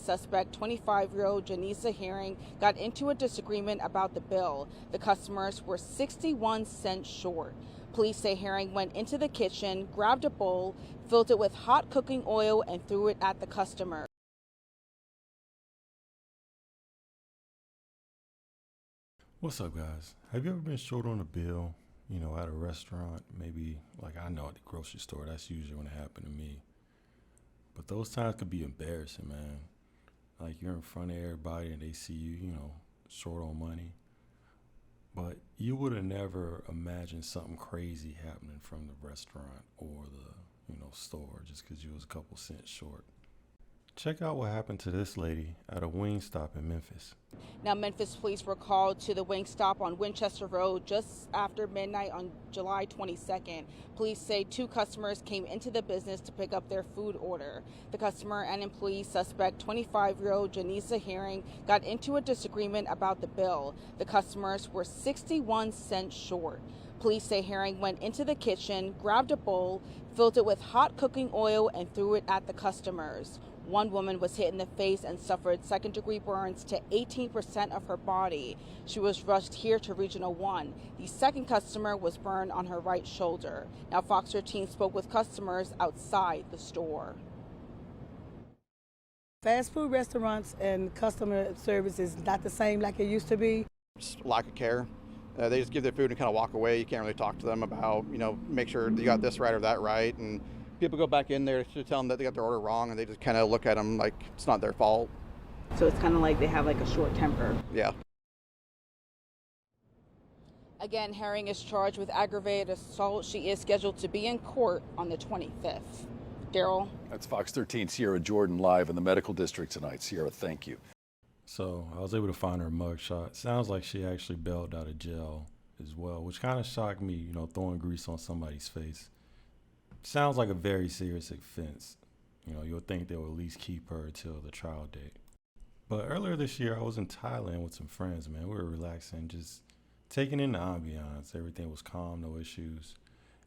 suspect, 25-year-old Janisa Herring, got into a disagreement about the bill. The customers were 61 cents short. Police say Herring went into the kitchen, grabbed a bowl, filled it with hot cooking oil, and threw it at the customer. What's up, guys? Have you ever been short on a bill, at a restaurant? Maybe, like I know at the grocery store, that's usually when it happened to me. But those times could be embarrassing, man. Like you're in front of everybody and they see you, short on money. But you would have never imagined something crazy happening from the restaurant or the, store just because you was a couple cents short. Check out what happened to this lady at a Wingstop in Memphis. Now, Memphis police were called to the Wingstop on Winchester Road just after midnight on July 22nd. Police say two customers came into the business to pick up their food order. The customer and employee suspect, 25-year-old Janisa Herring, got into a disagreement about the bill. The customers were 61 cents short. Police say Herring went into the kitchen, grabbed a bowl, filled it with hot cooking oil, and threw it at the customers. One woman was hit in the face and suffered second-degree burns to 18% of her body. She was rushed here to Regional 1. The second customer was burned on her right shoulder. Now, Fox 13 spoke with customers outside the store. Fast food restaurants and customer service is not the same like it used to be. Just lack of care. They just give their food and kind of walk away. You can't really talk to them about, make sure you got this right or that right. And people go back in there to tell them that they got their order wrong, and they just kind of look at them like it's not their fault. So it's kind of like they have like a short temper. Yeah. Again, Herring is charged with aggravated assault. She is scheduled to be in court on the 25th. Daryl? That's Fox 13, Sierra Jordan live in the medical district tonight. Sierra, thank you. So I was able to find her mugshot. Sounds like she actually bailed out of jail as well, which kind of shocked me, throwing grease on somebody's face. Sounds like a very serious offense. You'll think they'll at least keep her till the trial date. But earlier this year, I was in Thailand with some friends, man. We were relaxing, just taking in the ambiance. Everything was calm, no issues.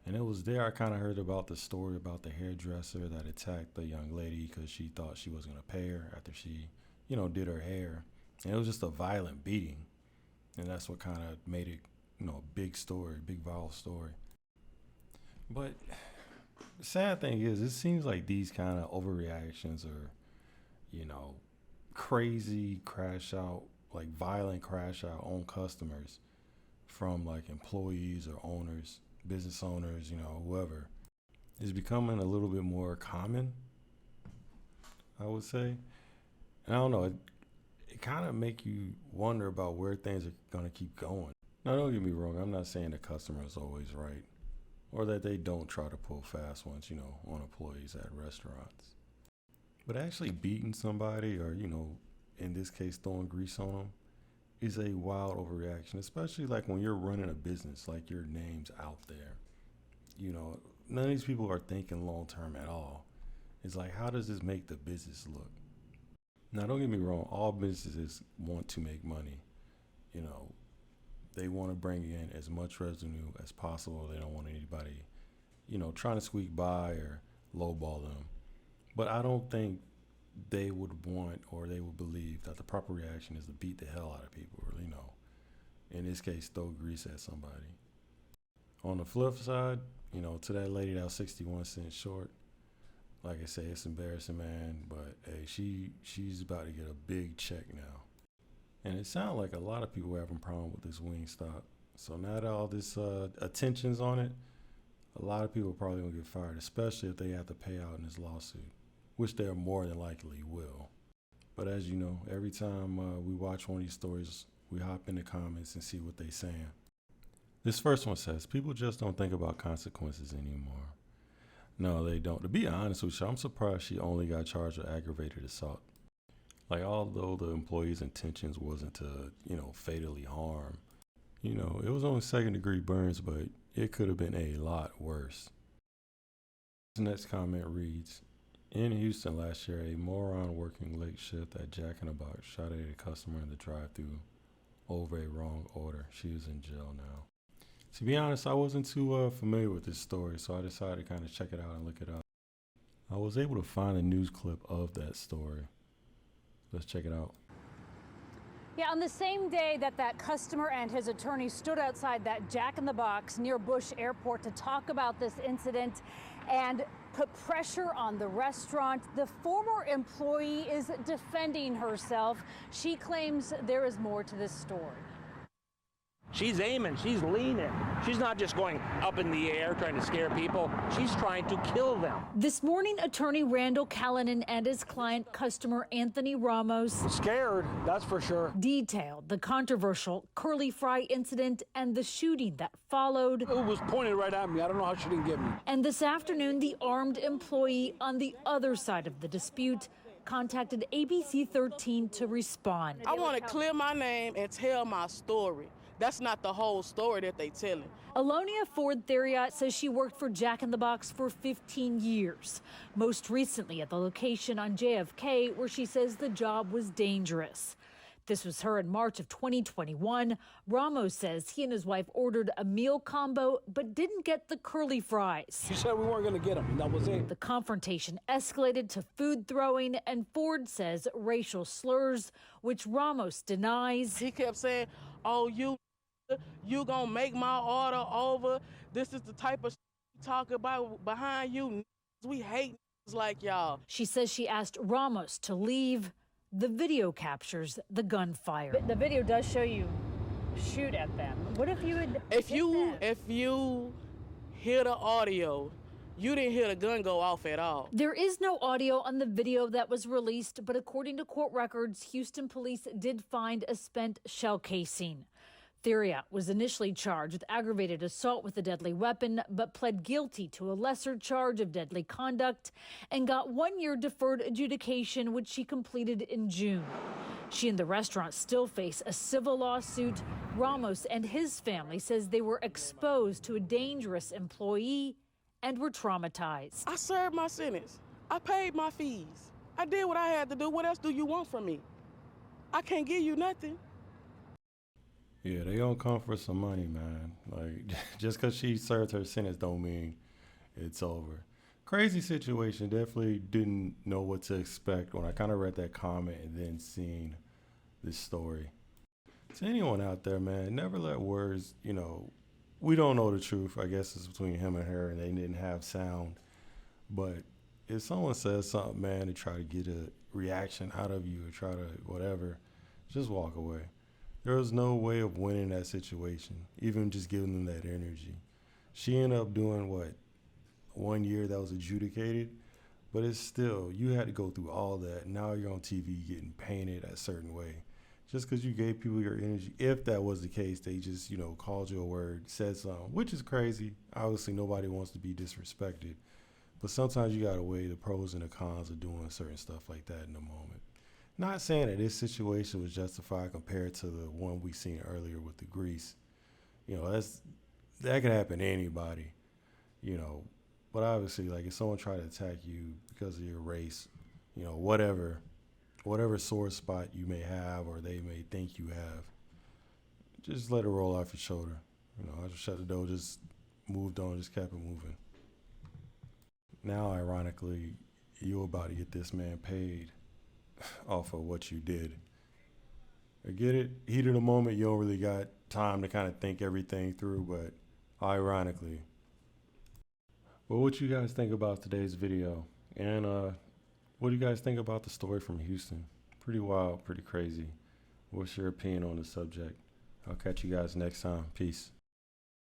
And it was there I kind of heard about the story about the hairdresser that attacked the young lady because she thought she was going to pay her after she, did her hair. And it was just a violent beating. And that's what kind of made it, a big story, big viral story. But the sad thing is, it seems like these kind of overreactions are, crazy crash out, like violent crash out on customers from like employees or owners, business owners, whoever, is becoming a little bit more common, I would say. And I don't know, it kind of make you wonder about where things are going to keep going. Now, don't get me wrong, I'm not saying the customer is always right, or that they don't try to pull fast ones, on employees at restaurants. But actually beating somebody or, in this case, throwing grease on them is a wild overreaction, especially like when you're running a business, like your name's out there. None of these people are thinking long term at all. It's like, how does this make the business look? Now, don't get me wrong, all businesses want to make money. They want to bring in as much revenue as possible. They don't want anybody, trying to squeak by or lowball them. But I don't think they would want or they would believe that the proper reaction is to beat the hell out of people or, in this case, throw grease at somebody. On the flip side, to that lady that was 61 cents short, like I say, it's embarrassing, man, but hey, she's about to get a big check now. And it sounds like a lot of people are having a problem with this Wingstop. So now that all this attention's on it, a lot of people are probably going to get fired, especially if they have to pay out in this lawsuit, which they more than likely will. But as you know, every time we watch one of these stories, we hop in the comments and see what they're saying. This first one says, people just don't think about consequences anymore. No, they don't. To be honest with you, I'm surprised she only got charged with aggravated assault. Like, although the employee's intentions wasn't to, fatally harm, it was only second-degree burns, but it could have been a lot worse. The next comment reads, in Houston last year, a moron working late shift at Jack in the Box shot at a customer in the drive-thru over a wrong order. She is in jail now. To be honest, I wasn't too familiar with this story, so I decided to kind of check it out and look it up. I was able to find a news clip of that story. Let's check it out. Yeah, on the same day that customer and his attorney stood outside that Jack in the Box near Bush Airport to talk about this incident and put pressure on the restaurant, the former employee is defending herself. She claims there is more to this story. She's aiming, she's leaning. She's not just going up in the air trying to scare people. She's trying to kill them. This morning, attorney Randall Callanan and his client, customer Anthony Ramos, Scared, that's for sure. detailed the controversial curly fry incident and the shooting that followed. It was pointed right at me. I don't know how she didn't get me. And this afternoon, the armed employee on the other side of the dispute contacted ABC 13 to respond. I want to clear my name and tell my story. That's not the whole story that they telling. Alonia Ford Theriot says she worked for Jack in the Box for 15 years, most recently at the location on JFK where she says the job was dangerous. This was her in March of 2021. Ramos says he and his wife ordered a meal combo but didn't get the curly fries. She said we weren't going to get them, and that was it. The confrontation escalated to food throwing, and Ford says racial slurs, which Ramos denies. He kept saying, oh, you gonna make my order over. This is the type of we talk about behind you. We hate like y'all. She says she asked Ramos to leave. The video captures the gunfire. The video does show you shoot at them. What if you had... If you hear the audio, you didn't hear the gun go off at all. There is no audio on the video that was released, but according to court records, Houston police did find a spent shell casing. Theriot was initially charged with aggravated assault with a deadly weapon, but pled guilty to a lesser charge of deadly conduct and got 1 year deferred adjudication, which she completed in June. She and the restaurant still face a civil lawsuit. Ramos and his family says they were exposed to a dangerous employee and were traumatized. I served my sentence. I paid my fees. I did what I had to do. What else do you want from me? I can't give you nothing. Yeah, they gonna come for some money, man. Like, just because she served her sentence don't mean it's over. Crazy situation. Definitely didn't know what to expect when I kind of read that comment and then seen this story. To anyone out there, man, never let words, we don't know the truth. I guess it's between him and her, and they didn't have sound. But if someone says something, man, to try to get a reaction out of you or try to whatever, just walk away. There was no way of winning that situation, even just giving them that energy. She ended up doing 1 year that was adjudicated, but it's still, you had to go through all that. Now you're on TV getting painted a certain way. Just because you gave people your energy, if that was the case, they just, called you a word, said something, which is crazy. Obviously, nobody wants to be disrespected. But sometimes you got to weigh the pros and the cons of doing certain stuff like that in the moment. Not saying that this situation was justified compared to the one we seen earlier with the grease. That could happen to anybody, But obviously, like, if someone tried to attack you because of your race, whatever sore spot you may have or they may think you have, just let it roll off your shoulder. I just shut the door, just moved on, just kept it moving. Now, ironically, you're about to get this man paid off of what you did. I get it. Heat of the moment, you don't really got time to kind of think everything through, but ironically. Well, what you guys think about today's video? And what do you guys think about the story from Houston? Pretty wild, pretty crazy. What's your opinion on the subject? I'll catch you guys next time. Peace.